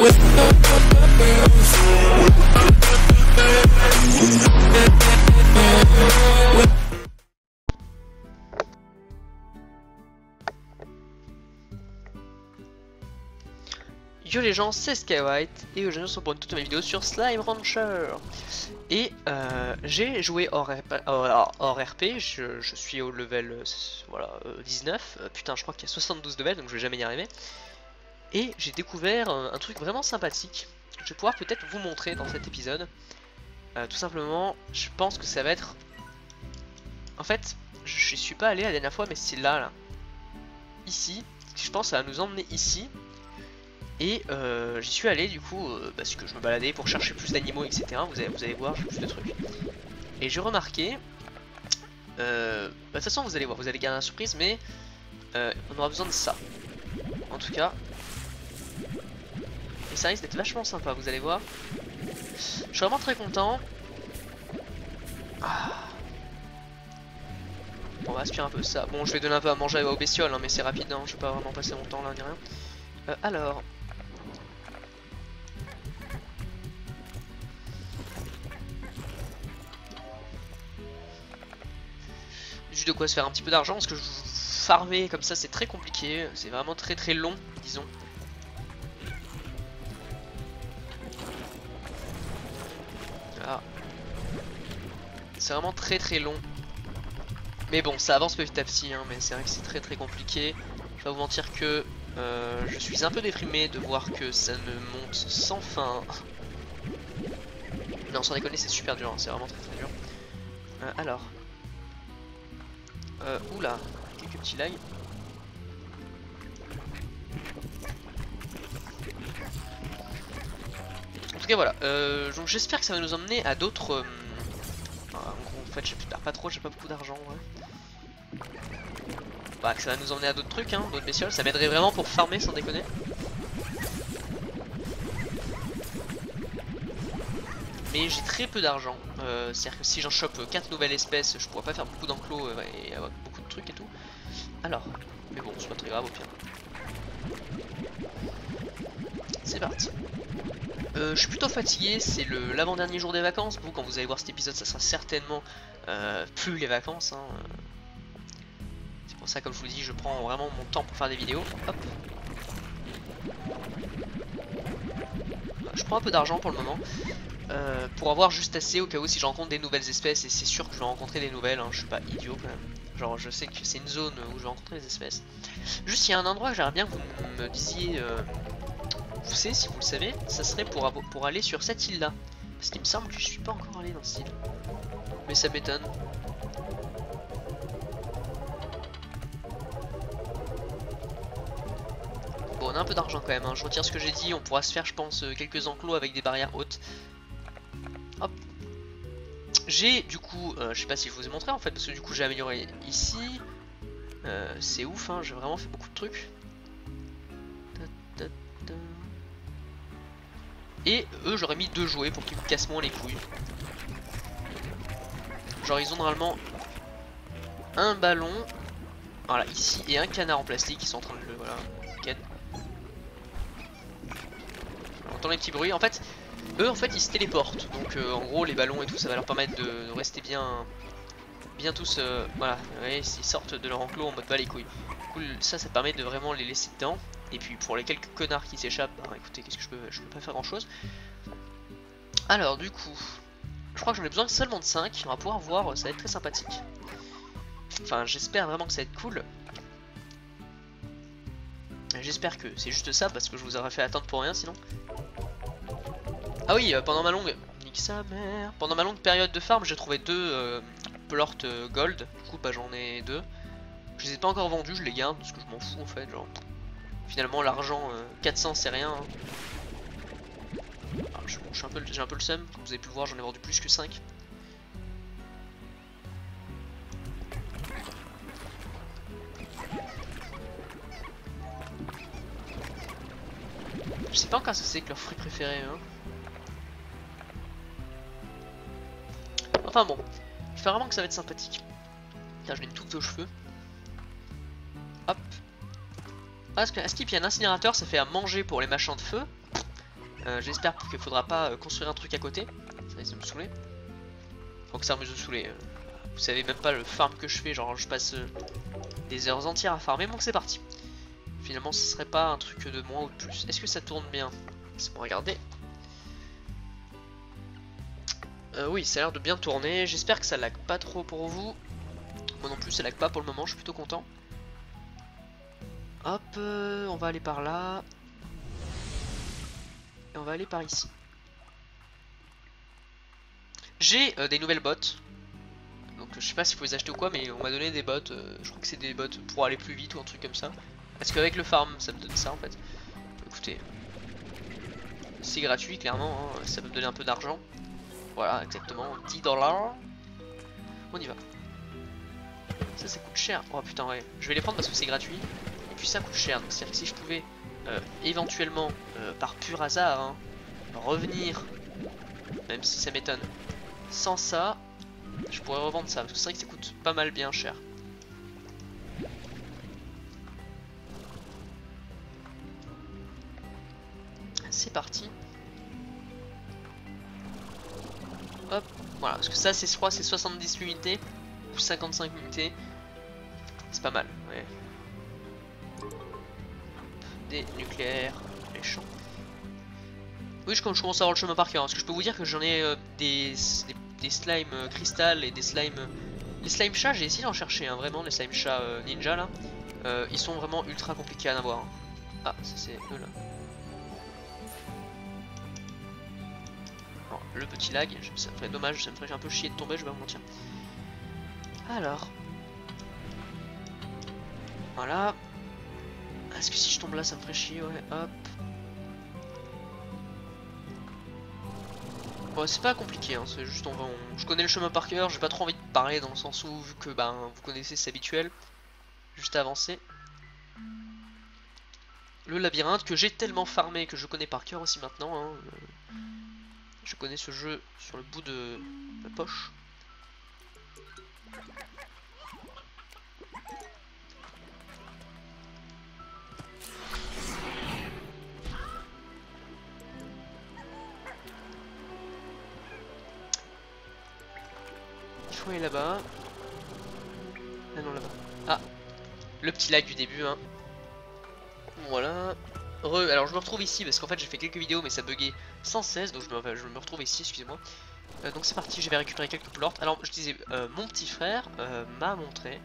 Yo les gens, c'est Skywhite et aujourd'hui on se retrouve pour une toute nouvelle vidéo sur Slime Rancher. Et j'ai joué hors RP, je suis au level voilà, 19, putain je crois qu'il y a 72 levels donc je vais jamais y arriver. Et j'ai découvert un truc vraiment sympathique que je vais pouvoir peut-être vous montrer dans cet épisode. Tout simplement, je pense que ça va être... En fait, je suis pas allé la dernière fois mais c'est là, ici, je pense que ça va nous emmener ici. Et j'y suis allé du coup parce que je me baladais pour chercher plus d'animaux etc. Vous allez voir, j'ai plus de trucs. Et j'ai remarqué, de toute façon vous allez voir, vous allez garder la surprise, mais on aura besoin de ça. En tout cas. Et ça risque d'être vachement sympa, vous allez voir. Je suis vraiment très content. Bon, on va aspirer un peu ça. Bon, je vais donner un peu à manger aux bestioles, hein, mais c'est rapide, hein, je vais pas vraiment passer mon temps là, ni rien. Alors... Juste de quoi se faire un petit peu d'argent parce que farmer comme ça c'est très compliqué, c'est vraiment très long disons. Voilà. C'est vraiment très long. Mais bon ça avance petit à petit hein, mais c'est vrai que c'est très compliqué. Je vais pas vous mentir que je suis un peu déprimé de voir que ça ne monte sans fin. Non sans déconner c'est super dur, hein, c'est vraiment très dur. Alors... oula, quelques petits lags. En tout cas voilà, donc j'espère que ça va nous emmener à d'autres... en fait je perds pas trop, j'ai pas beaucoup d'argent. Ouais. Bah que ça va nous emmener à d'autres trucs, hein, d'autres bestioles, ça m'aiderait vraiment pour farmer sans déconner. Mais j'ai très peu d'argent, c'est-à-dire que si j'en chope 4 nouvelles espèces, je pourrais pas faire beaucoup d'enclos et avoir beaucoup de trucs et tout. Alors, mais bon, c'est pas très grave au pire. C'est parti. Je suis plutôt fatigué, c'est l'avant-dernier jour des vacances. Vous, quand vous allez voir cet épisode, ça sera certainement plus les vacances. Hein. C'est pour ça, comme je vous dis, je prends vraiment mon temps pour faire des vidéos. Hop. Je prends un peu d'argent pour le moment. Pour avoir juste assez au cas où si je rencontre des nouvelles espèces, et c'est sûr que je vais rencontrer des nouvelles, hein, je suis pas idiot quand même. Genre je sais que c'est une zone où je vais rencontrer des espèces. Juste il y a un endroit que j'aimerais bien que vous me disiez, vous savez si vous le savez, ça serait pour aller sur cette île là. Parce qu'il me semble que je suis pas encore allé dans cette île. Mais ça m'étonne. Bon on a un peu d'argent quand même, hein. Je retire ce que j'ai dit, on pourra se faire je pense quelques enclos avec des barrières hautes. Hop. J'ai du coup, je sais pas si je vous ai montré en fait, parce que du coup j'ai amélioré ici. C'est ouf, hein, j'ai vraiment fait beaucoup de trucs. Et eux j'aurais mis 2 jouets pour qu'ils me cassent moins les couilles. Genre ils ont normalement un ballon, voilà ici, et un canard en plastique, ils sont en train de le, voilà, ken. On entend les petits bruits, en fait... Eux en fait ils se téléportent, donc en gros les ballons et tout ça va leur permettre de rester bien tous, voilà, vous voyez, ils sortent de leur enclos en mode bas les couilles. Du coup ça permet de vraiment les laisser dedans, et puis pour les quelques connards qui s'échappent, bah écoutez qu'est-ce que je peux pas faire grand chose. Alors du coup, je crois que j'en ai besoin seulement de 5, on va pouvoir voir, ça va être très sympathique. Enfin j'espère vraiment que ça va être cool. J'espère que c'est juste ça parce que je vous aurais fait attendre pour rien sinon. Ah oui, pendant ma longue... Nique sa mère. Pendant ma longue période de farm, j'ai trouvé 2 plorts gold. Du coup, bah j'en ai 2. Je les ai pas encore vendus, je les garde parce que je m'en fous en fait. Genre, finalement, l'argent 400 c'est rien. Hein. Alors, j'ai un peu le seum. Comme vous avez pu le voir, j'en ai vendu plus que 5. Je sais pas encore ce que c'est que leur fruit préféré. Hein. Enfin bon, j'espère vraiment que ça va être sympathique. Putain, je l'ai tout aux cheveux. Hop. Ah, est-ce qu'il y a un incinérateur, ça fait à manger pour les machins de feu. J'espère qu'il faudra pas construire un truc à côté. Ça risque de me saouler. Faut que ça me saouler. Vous savez même pas le farm que je fais, genre je passe des heures entières à farmer, donc c'est parti. Finalement ce serait pas un truc de moins ou de plus. Est-ce que ça tourne bien? C'est pour regarder. Oui, ça a l'air de bien tourner. J'espère que ça lag pas trop pour vous. Moi non plus, ça lag pas pour le moment, je suis plutôt content. Hop, on va aller par là. Et on va aller par ici. J'ai des nouvelles bottes. Donc je sais pas s'il faut les acheter ou quoi, mais on m'a donné des bottes. Je crois que c'est des bottes pour aller plus vite ou un truc comme ça. Parce qu'avec le farm, ça me donne ça en fait. Écoutez, c'est gratuit clairement, hein. Ça peut me donner un peu d'argent. Voilà, exactement, 10 $. On y va. Ça coûte cher. Oh putain, ouais. Je vais les prendre parce que c'est gratuit. Et puis ça coûte cher. Donc c'est-à-dire que si je pouvais éventuellement, par pur hasard, hein, revenir, même si ça m'étonne, sans ça, je pourrais revendre ça. Parce que c'est vrai que ça coûte pas mal bien cher. C'est parti. Hop, voilà. Parce que ça, je crois, c'est 70 unités ou 55 unités. C'est pas mal, ouais. Des nucléaires méchants. Oui, je commence à avoir le chemin par cœur. Parce que je peux vous dire que j'en ai des slimes cristal et des slimes. Les slimes chats, j'ai essayé d'en chercher, hein, vraiment, les slimes chats ninja là. Ils sont vraiment ultra compliqués à en avoir. Hein. Ah, ça c'est eux là. Alors, le petit lag, ça me ferait dommage, ça me ferait un peu chier de tomber, je vais vous mentir. Alors. Voilà. Est-ce que si je tombe là, ça me ferait chier? Ouais, hop. Bon, c'est pas compliqué, hein, c'est juste je connais le chemin par cœur, j'ai pas trop envie de parler dans le sens où, vu que ben, vous connaissez, c'est habituel. Juste avancer. Le labyrinthe que j'ai tellement farmé que je connais par cœur aussi maintenant. Hein. Je connais ce jeu sur le bout de ma poche. Il faut aller là-bas. Ah non, là-bas. Ah, le petit lag du début. Hein. Voilà. Alors je me retrouve ici parce qu'en fait j'ai fait quelques vidéos mais ça buguait sans cesse, donc je me retrouve ici, excusez-moi. Donc c'est parti, je vais récupérer quelques plortes. Alors je disais, mon petit frère m'a montré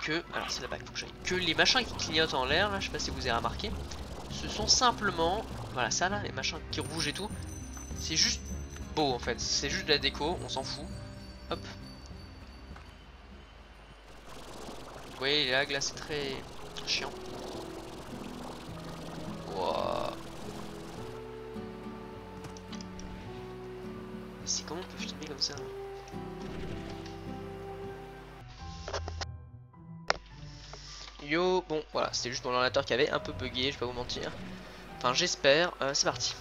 que, alors c'est là-bas qu'il faut que j'aille, que les machins qui clignotent en l'air, là, je sais pas si vous avez remarqué, ce sont simplement, voilà ça là, les machins qui rougent et tout, c'est juste beau en fait, c'est juste de la déco, on s'en fout. Hop. Vous voyez les lags là, c'est très chiant. Wow. C'est comment on peut filmer comme ça? Yo, bon voilà, c'était juste mon ordinateur qui avait un peu bugué, je vais pas vous mentir. Enfin j'espère, c'est parti.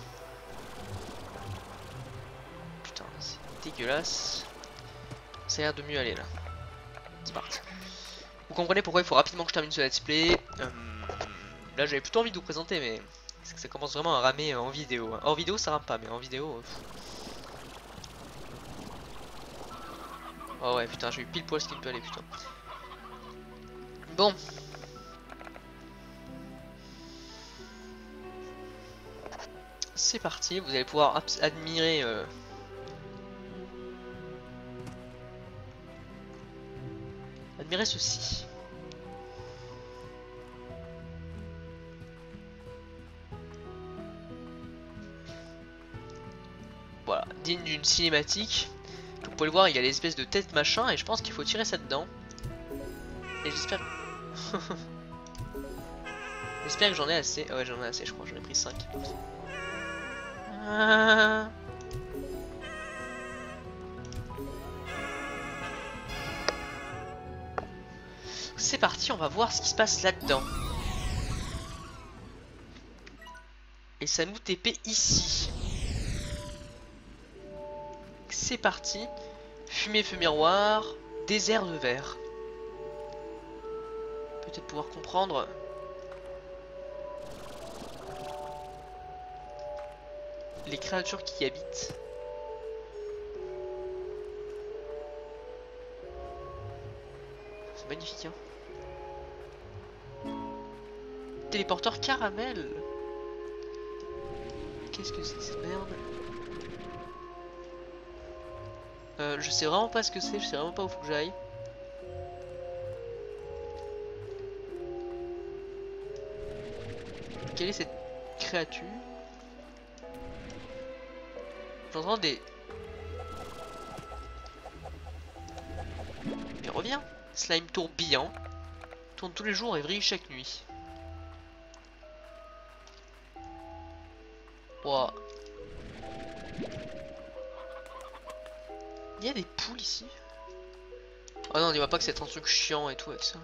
Putain, c'est dégueulasse. Ça a l'air de mieux aller là. C'est parti. Vous comprenez pourquoi il faut rapidement que je termine ce let's play. Là j'avais plutôt envie de vous présenter mais c'est que ça commence vraiment à ramer en vidéo. Hors vidéo ça rame pas mais en vidéo... Oh ouais putain j'ai eu pile poil ce qu'il peut aller putain. Bon. C'est parti, vous allez pouvoir admirer admirer ceci. Voilà, digne d'une cinématique. Vous pouvez le voir, il y a l'espèce de tête machin et je pense qu'il faut tirer ça dedans. Et j'espère... j'espère que j'en ai assez. Ouais j'en ai assez je crois, j'en ai pris 5. C'est parti, on va voir ce qui se passe là-dedans. Et ça nous TP ici. C'est parti. Fumée, feu miroir. Désert de verre. Peut-être pouvoir comprendre. les créatures qui y habitent. C'est magnifique, hein. Téléporteur caramel. Qu'est-ce que c'est que cette merde? Je sais vraiment pas ce que c'est, je sais vraiment pas où faut que j'aille. Quelle est cette créature? J'entends des... Mais reviens! Slime tourbillon. Tourne tous les jours et vrille chaque nuit. Wow. Il y a des poules ici. Oh non, dis-moi pas que c'est un truc chiant et tout avec ça.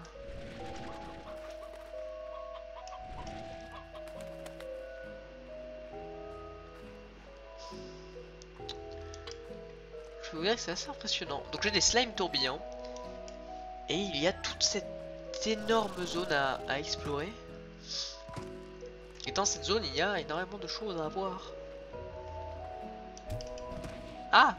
Je peux vous dire que c'est assez impressionnant. Donc j'ai des slimes tourbillons. Et il y a toute cette énorme zone à explorer. Et dans cette zone, il y a énormément de choses à voir. Ah!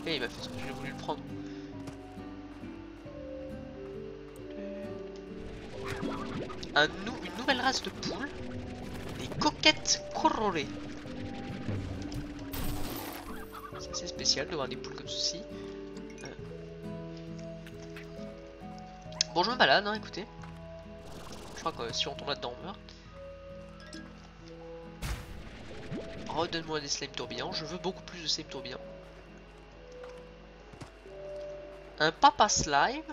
Et il m'a fait ce que j'ai voulu le prendre. Une nouvelle race de poules. Les coquettes colorées. C'est assez spécial de voir des poules comme ceci. Bon, je me balade, hein, écoutez. Je crois que si on tombe là-dedans, on meurt. Redonne-moi des slime tourbillons. Je veux beaucoup plus de slime tourbillons. Un papa slime.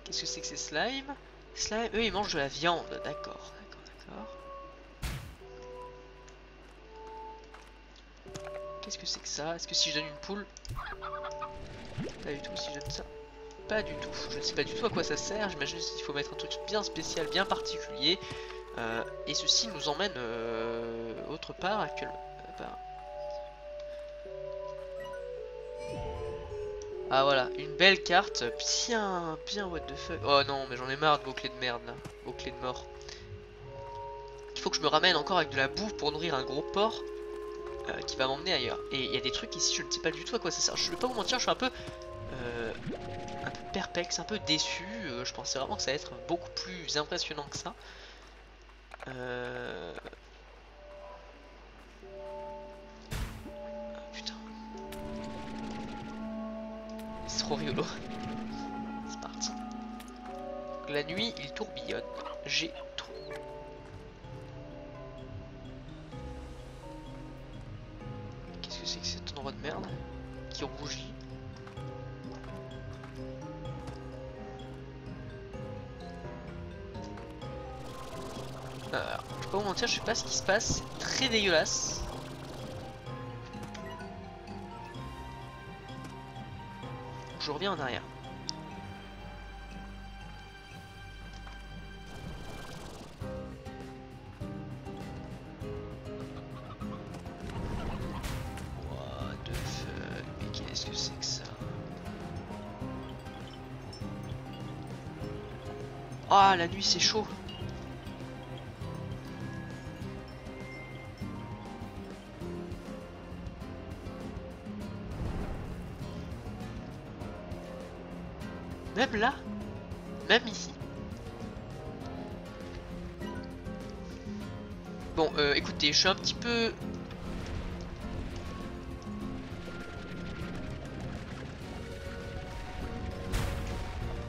Qu'est-ce que c'est que ces slimes? Slime, eux ils mangent de la viande. D'accord, d'accord. Qu'est-ce que c'est que ça? Est-ce que si je donne une poule? Pas du tout, si je donne ça. Pas du tout. Je ne sais pas du tout à quoi ça sert. J'imagine qu'il faut mettre un truc bien spécial, bien particulier. Et ceci nous emmène autre part actuellement. Ah voilà, une belle carte, bien what the fuck. Oh non, mais j'en ai marre de vos clés de merde là, vos clés de mort. Il faut que je me ramène encore avec de la bouffe pour nourrir un gros porc qui va m'emmener ailleurs. Et il y a des trucs ici, je ne sais pas du tout à quoi ça sert. Je vais pas vous mentir, je suis un peu perplexe, un peu déçu. Je pensais vraiment que ça allait être beaucoup plus impressionnant que ça. Putain. C'est trop rigolo. C'est parti. La nuit, il tourbillonne. J'ai trop. Qu'est-ce que c'est que cet endroit de merde qui rougit? Alors, je vais pas vous mentir, je sais pas ce qui se passe. C'est très dégueulasse. Je reviens en arrière. What the fuck? Mais qu'est-ce que c'est que ça? Ah, la nuit c'est chaud. Même là, même ici. Bon, écoutez, je suis un petit peu...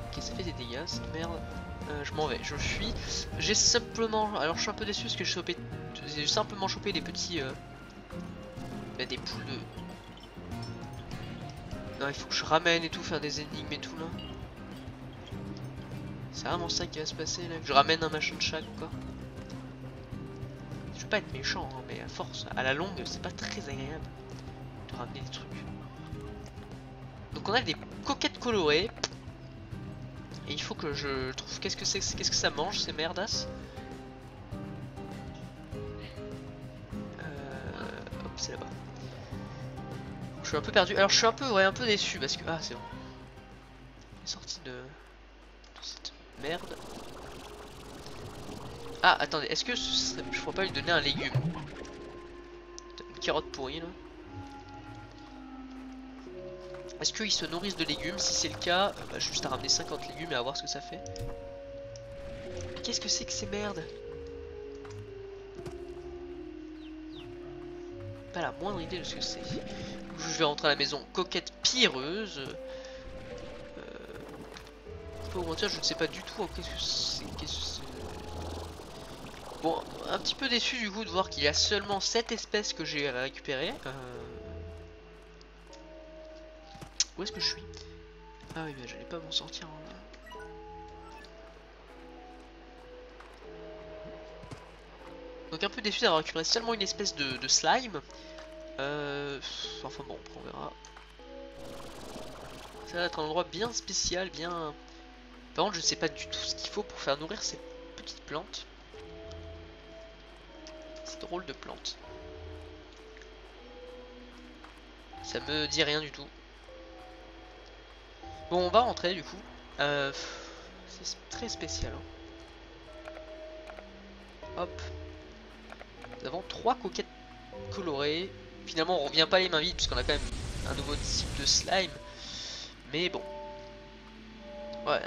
Ok, ça fait des dégâts, cette merde. Je m'en vais, je fuis. J'ai simplement... Alors, je suis un peu déçu parce que j'ai simplement chopé des petits... des poules de... Non, il faut que je ramène et tout, faire des énigmes et tout, là. C'est vraiment ça qui va se passer là, que je ramène un machin de chaque quoi. Je veux pas être méchant hein, mais à force, à la longue c'est pas très agréable de ramener des trucs. Donc on a des coquettes colorées. Et il faut que je trouve qu'est-ce que c'est, qu'est-ce que ça mange ces merdasses. Hop c'est là-bas. Je suis un peu perdu, alors je suis un peu, ouais, un peu déçu parce que... Ah c'est bon. Il est sorti de cette... Merde. Ah, attendez, est-ce que je pourrais pas lui donner un légume? Une carotte pourrie là. Est-ce qu'ils se nourrissent de légumes? Si c'est le cas, bah, juste à ramener 50 légumes et à voir ce que ça fait. Mais qu'est-ce que c'est que ces merdes? Pas la moindre idée de ce que c'est. Je vais rentrer à la maison. Coquette pierreuse. Faut mentir, je ne sais pas du tout qu'est-ce que c'est. Bon, un petit peu déçu du coup de voir qu'il y a seulement 7 espèces que j'ai récupérées. Où est-ce que je suis? Ah oui, mais j'allais pas m'en sortir. Hein. Donc un peu déçu d'avoir récupéré seulement une espèce de slime. Enfin bon, on verra. Ça va être un endroit bien spécial, bien... Par contre, je sais pas du tout ce qu'il faut pour faire nourrir ces petites plantes. C'est drôle de plantes. Ça me dit rien du tout. Bon, on va rentrer du coup. C'est très spécial. Hein. Hop. Nous avons 3 coquettes colorées. Finalement, on revient pas les mains vides puisqu'on a quand même un nouveau type de slime. Mais bon. Ouais,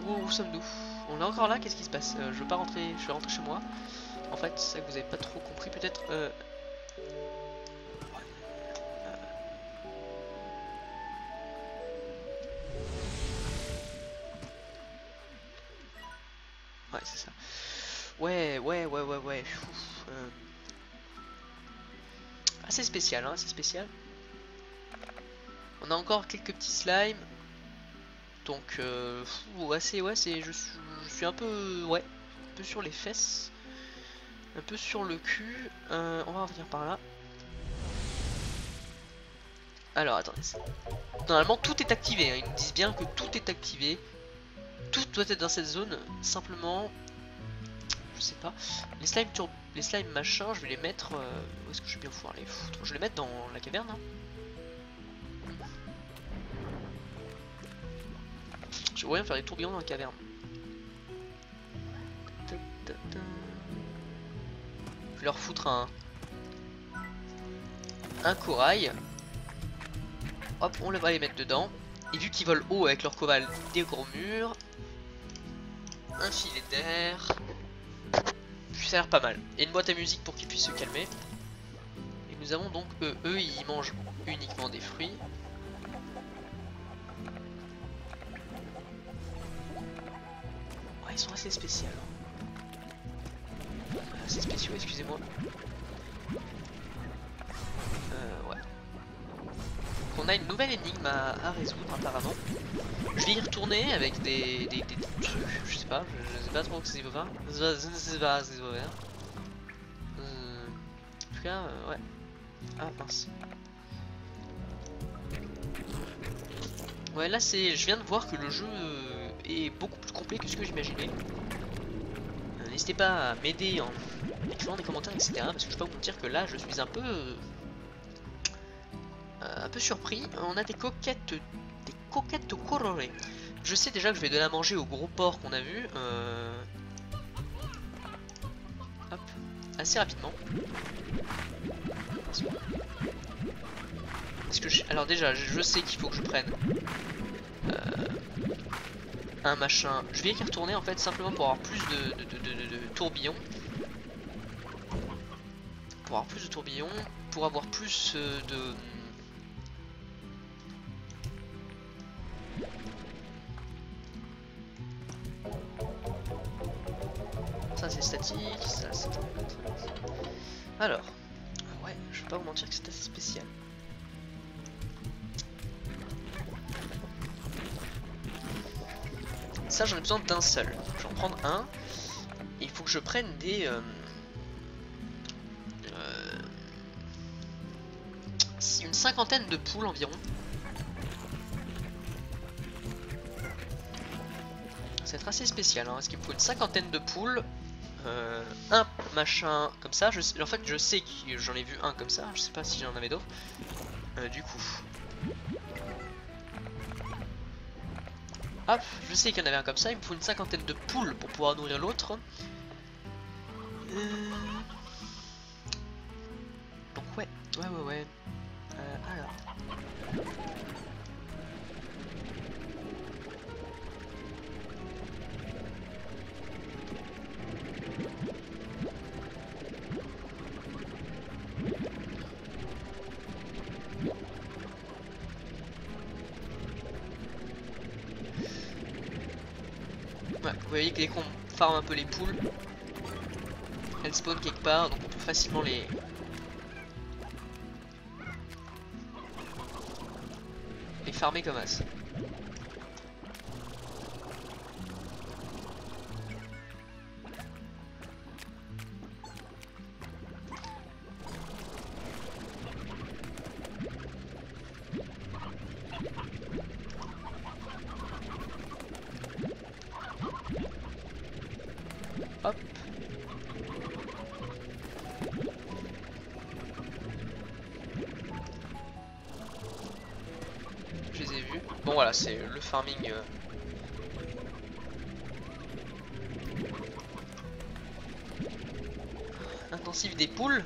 où sommes-nous? On est encore là, qu'est-ce qui se passe? Je veux pas rentrer, je vais rentrer chez moi. En fait, c'est ça que vous avez pas trop compris peut-être. Ouais, c'est ça. Ouais. Assez spécial, hein, assez spécial. On a encore quelques petits slimes. Donc, assez, ouais, je suis un peu, ouais, un peu sur les fesses. Un peu sur le cul. On va revenir par là. Alors, attendez. Normalement, tout est activé. Hein. Ils nous disent bien que tout est activé. Tout doit être dans cette zone. Simplement, je sais pas. Les slimes machin, je vais les mettre. Où est-ce que je vais bien pouvoir les foutre? Je vais les mettre dans la caverne. Hein. Je vais faire des tourbillons dans la caverne. Je vais leur foutre un corail. Hop, on va les mettre dedans. Et vu qu'ils volent haut avec leur coval des gros murs, un filet d'air. Puis ça a l'air pas mal. Et une boîte à musique pour qu'ils puissent se calmer. Et nous avons donc eux ils mangent uniquement des fruits. Ouais, ils sont assez spéciaux. Assez spéciaux, excusez-moi. Ouais. On a une nouvelle énigme à résoudre apparemment. Je vais y retourner avec des trucs, je sais pas, je sais pas trop ce que c'est va. Je ne sais pas ce que c'est va faire. En tout cas, ouais. Ah mince. Ouais, là je viens de voir que le jeu est beaucoup plus complet que ce que j'imaginais. N'hésitez pas à m'aider en écrivant des commentaires, etc. Parce que je peux pas vous mentir que là, je suis un peu surpris. On a des coquettes colorées. Je sais déjà que je vais donner à manger au gros porc qu'on a vu. Hop, assez rapidement. Parce que alors déjà, je sais qu'il faut que je prenne un machin. Je vais y retourner en fait simplement pour avoir plus de tourbillons. Pour avoir plus de tourbillons, pour avoir plus de... Ça c'est statique, ça c'est... Alors, ouais, je vais pas vous mentir que c'est assez spécial. Ça j'en ai besoin d'un seul. Je vais en prendre un. Et il faut que je prenne des... une cinquantaine de poules environ. Ça va être assez spécial, hein, parce qu'il me faut une cinquantaine de poules. Un machin comme ça. En fait, je sais que j'en ai vu un comme ça. Je sais pas si j'en avais d'autres. Du coup. Hop, je sais qu'il y en avait un comme ça, il me faut une cinquantaine de poules pour pouvoir nourrir l'autre. Donc ouais. Alors. Ouais, vous voyez que dès qu'on farm un peu les poules, elles spawnent quelque part, donc on peut facilement les farmer comme as. Hop. Je les ai vus. Bon voilà, c'est le farming. Intensif des poules.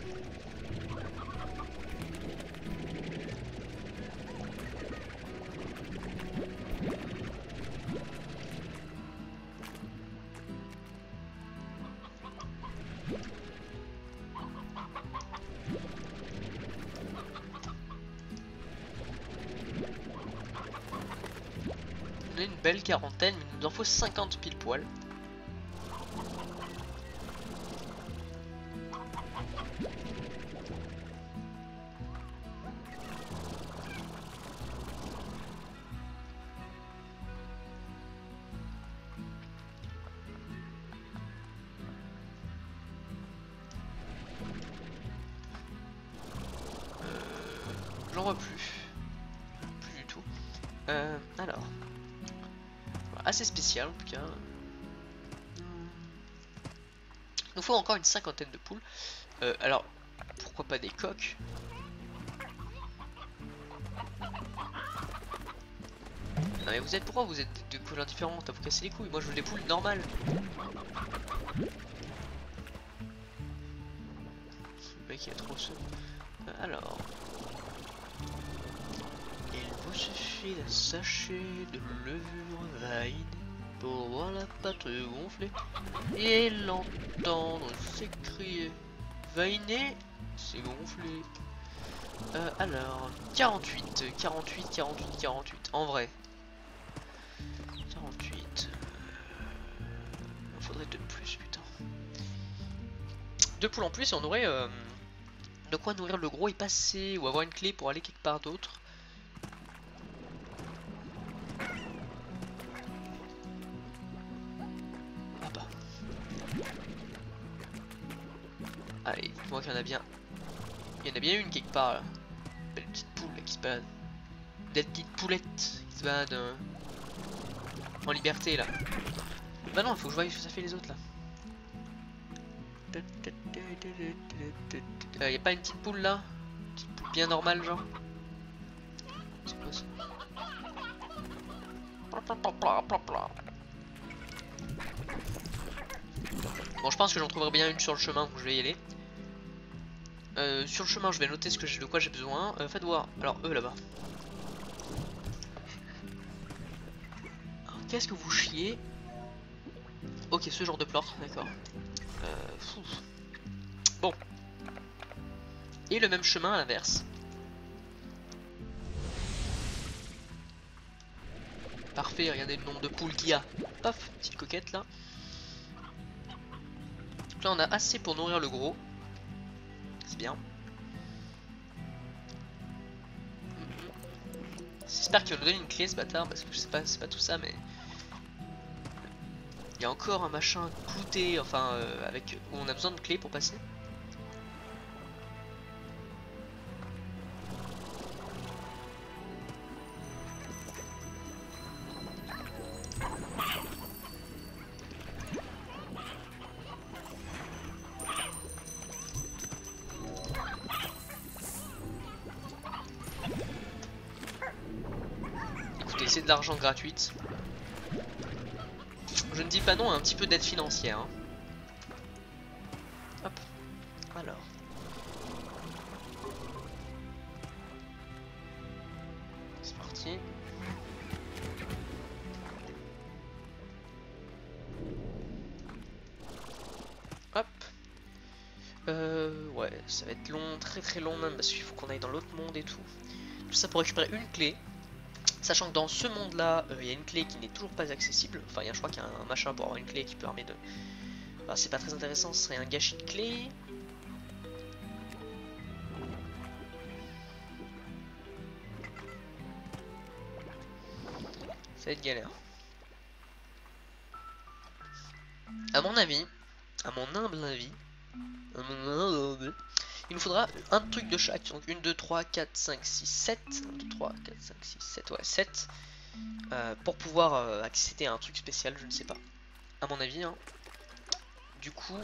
On a une belle quarantaine, mais il nous en faut 50 pile poil. J'en vois plus. Plus du tout. Alors. Assez spécial en tout cas. Il nous faut encore une cinquantaine de poules. Alors, pourquoi pas des coqs? Non mais vous êtes pourquoi vous êtes de couleurs différentes? À vous casser les couilles. Moi je veux des poules normales. Le mec il a trop seul. Alors. Il vous suffit d'un sachet de levure vaine pour voir la pâte gonfler et l'entendre s'écrier. Vainer, c'est gonflé. Alors, 48. En vrai. 48. Il faudrait deux de plus, putain. Deux poules en plus et on aurait de quoi nourrir le gros et passer ou avoir une clé pour aller quelque part d'autre. Ah bah. Allez, dites-moi qu'il y en a bien. Il y en a bien une quelque part là. Belle petite poule là, qui se balade. Belle petite poulette qui se balade en liberté là. Bah non, il faut que je voie ce que ça fait les autres là. Y a pas une petite poule là? Une petite poule bien normale genre? C'est quoi ça? Bon, je pense que j'en trouverai bien une sur le chemin, donc je vais y aller. Sur le chemin, je vais noter ce que de quoi j'ai besoin. Faites voir. Alors, eux là-bas. Qu'est-ce que vous chiez? Ok, ce genre de plore, d'accord. Bon. Et le même chemin à l'inverse. Parfait, regardez le nombre de poules qu'il y a. Paf, petite coquette là. Donc là on a assez pour nourrir le gros. C'est bien. J'espère qu'il va nous donner une clé ce bâtard parce que je sais pas, c'est pas tout ça mais... Il y a encore un machin clouté, enfin avec où on a besoin de clés pour passer. Écoutez, c'est de l'argent gratuite. Je ne dis pas non à un petit peu d'aide financière. Hein. Hop. Alors. C'est parti. Hop. Ouais, ça va être long, très long même, parce qu'il faut qu'on aille dans l'autre monde et tout. Tout ça pour récupérer une clé. Sachant que dans ce monde-là, il y a une clé qui n'est toujours pas accessible. Enfin, je crois qu'il y a un machin pour avoir une clé qui permet de... Enfin, c'est pas très intéressant, ce serait un gâchis de clé. Ça va être galère. À mon avis, à mon humble avis, il nous faudra un truc de chaque. Donc 1, 2, 3, 4, 5, 6, 7. 1, 2, 3, 4, 5, 6, 7. Ouais, 7. Pour pouvoir accéder à un truc spécial, je ne sais pas. À mon avis, hein. Du coup,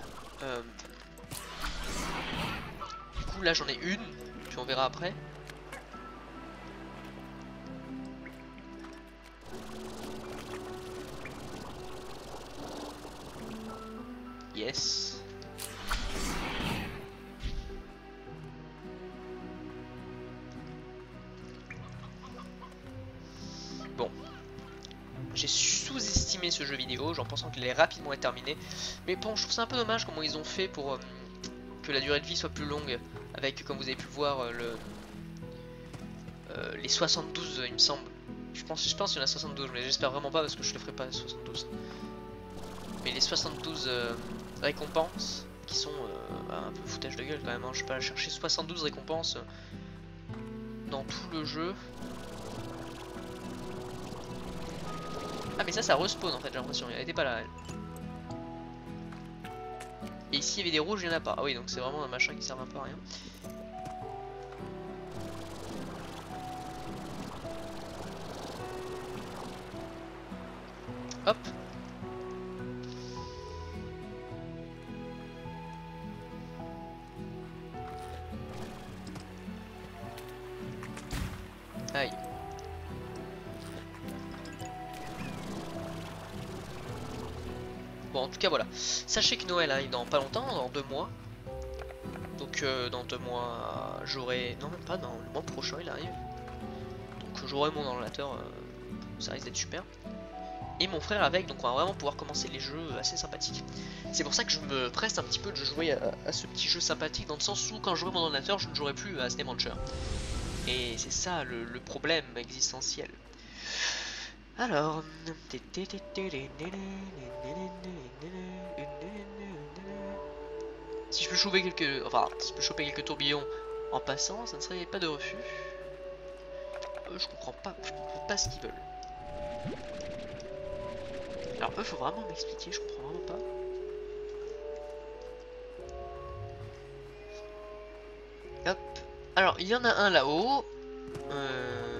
là j'en ai une. Puis on verra après. Yes. Bon. J'ai sous-estimé ce jeu vidéo, en pensant qu'il allait rapidement être terminé. Mais bon, je trouve ça un peu dommage comment ils ont fait pour que la durée de vie soit plus longue. Avec, comme vous avez pu le voir, les 72, il me semble. Je pense qu'il y en a 72, mais j'espère vraiment pas parce que je le ferai pas 72. Mais les 72 récompenses qui sont un peu foutage de gueule quand même. Hein. Je vais pas chercher 72 récompenses dans tout le jeu. Ah mais ça respawn en fait, j'ai l'impression, elle était pas là elle. Et ici il y avait des rouges, il n'y en a pas. Ah oui, donc c'est vraiment un machin qui sert un peu à rien. Hop. Aïe. Bon, en tout cas, voilà. Sachez que Noël arrive dans pas longtemps, dans 2 mois. Donc, dans 2 mois, j'aurai... Non, même pas, dans le mois prochain, il arrive. Donc, j'aurai mon ordinateur. Ça risque d'être super. Et mon frère avec, donc on va vraiment pouvoir commencer les jeux assez sympathiques. C'est pour ça que je me presse un petit peu de jouer à ce petit jeu sympathique, dans le sens où quand j'aurai mon ordinateur, je ne jouerai plus à Slime Rancher. Et c'est ça le problème existentiel. Alors... Si je peux choper quelques... Enfin, si je peux choper quelques tourbillons en passant, ça ne serait pas de refus. Je comprends pas ce qu'ils veulent. Alors eux, faut vraiment m'expliquer, je comprends vraiment pas. Hop. Alors, il y en a un là-haut.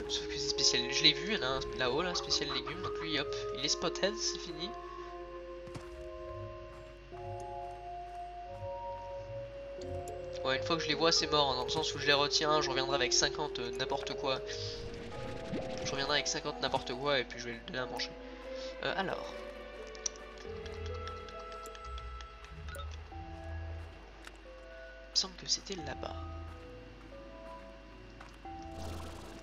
Sauf que c'est spécial, je l'ai vu, il y en a un là-haut, là, spécial légumes. Donc lui, hop, il est spothead, c'est fini. Ouais, une fois que je les vois, c'est mort, hein, dans le sens où je les retiens, je reviendrai avec 50 n'importe quoi. Je reviendrai avec 50 n'importe quoi et puis je vais le donner à manger. Alors... Il me semble que c'était là-bas.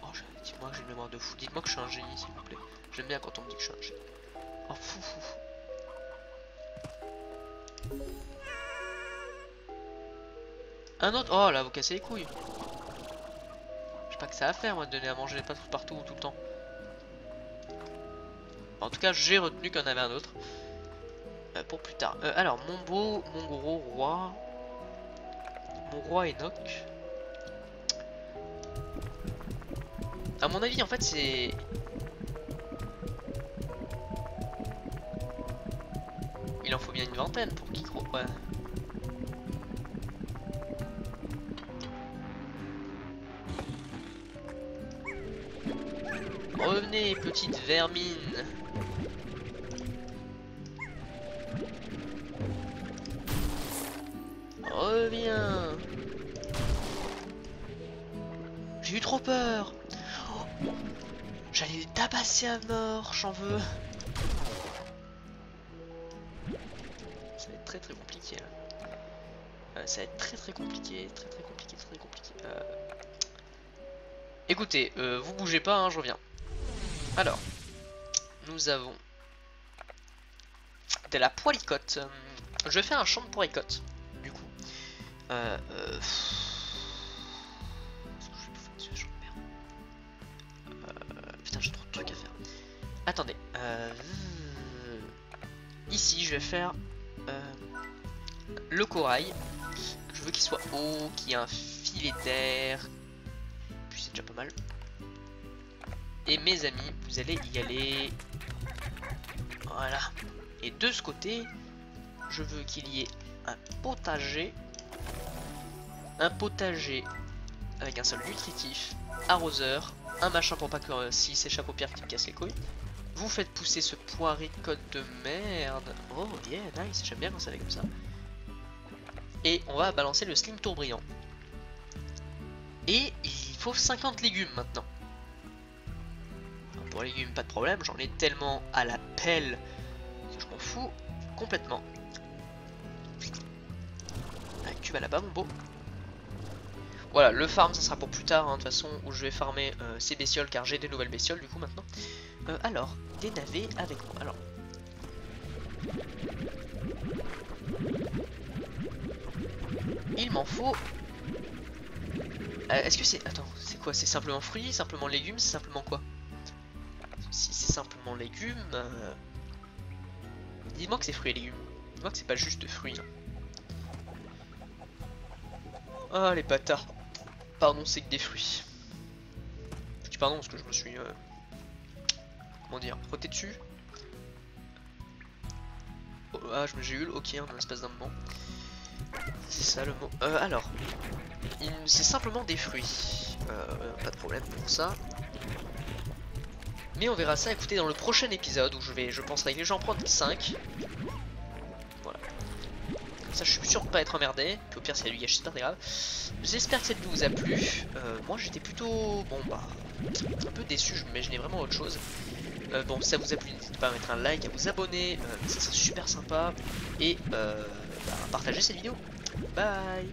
Oh, dites-moi que j'ai une mémoire de fou. Dites-moi que je suis un génie, s'il vous plaît. J'aime bien quand on me dit que je suis un génie. Oh, fou. Un autre? Oh là, vous cassez les couilles. Je sais pas que ça à faire, moi, de donner à manger pas partout, tout le temps. En tout cas, j'ai retenu qu'il y en avait un autre. Pour plus tard. Alors, mon gros roi. Mon roi Enoch. À mon avis, en fait, c'est... Il en faut bien une vingtaine pour qu'il croit. Ouais. Revenez, petite vermine. Reviens. J'ai eu trop peur. J'allais les tabasser à mort, j'en veux. très compliqué là. Ça va être très compliqué, très compliqué, très compliqué. Écoutez, vous bougez pas, hein, je reviens. Alors, nous avons de la poilicotte. Je vais faire un champ de poilicotte, du coup. Putain, j'ai trop de trucs à faire. Attendez. Ici, je vais faire le corail. Je veux qu'il soit haut, qu'il y ait un filet d'air. Puis c'est déjà pas mal. Et mes amis, vous allez y aller. Voilà. Et de ce côté, je veux qu'il y ait un potager. Un potager avec un sol nutritif, arroseur, un machin pour pas que s'il s'échappe aux pierres qui me casse les couilles. Vous faites pousser ce poiricot de merde. Oh yeah, nice, j'aime bien quand ça fait comme ça. Et on va balancer le sling tour brillant. Et il faut 50 légumes maintenant. Pour les légumes, pas de problème, j'en ai tellement à la pelle que je m'en fous complètement. Allez, tu vas là-bas mon beau. Voilà, le farm ça sera pour plus tard, hein, de toute façon, où je vais farmer ces bestioles car j'ai des nouvelles bestioles du coup maintenant. Alors, des navets avec moi. Alors, il m'en faut. Est-ce que c'est. Attends, c'est quoi? C'est simplement fruits, simplement légumes, c'est simplement quoi? Si c'est simplement légumes. Dis-moi que c'est fruits et légumes. Dis-moi que c'est pas juste fruits. Hein. Ah, les bâtards. Pardon, c'est que des fruits. Je dis pardon parce que je me suis. Comment dire? Frotté dessus. Oh, ah, j'ai eu le ok en l'espace d'un moment. C'est ça le mot. Alors. C'est simplement des fruits. Pas de problème pour ça. Mais on verra ça, écoutez, dans le prochain épisode où je pense régler, j'en prendre 5. Voilà. Comme ça, je suis sûr de pas être emmerdé. Puis au pire, c'est lui, c'est pas très grave. J'espère que cette vidéo vous a plu. Moi, j'étais plutôt, bon, bah, un peu déçu. Je m'imaginais vraiment autre chose. Bon, si ça vous a plu, n'hésitez pas à mettre un like, à vous abonner. Ça serait super sympa. Et à partager cette vidéo. Bye.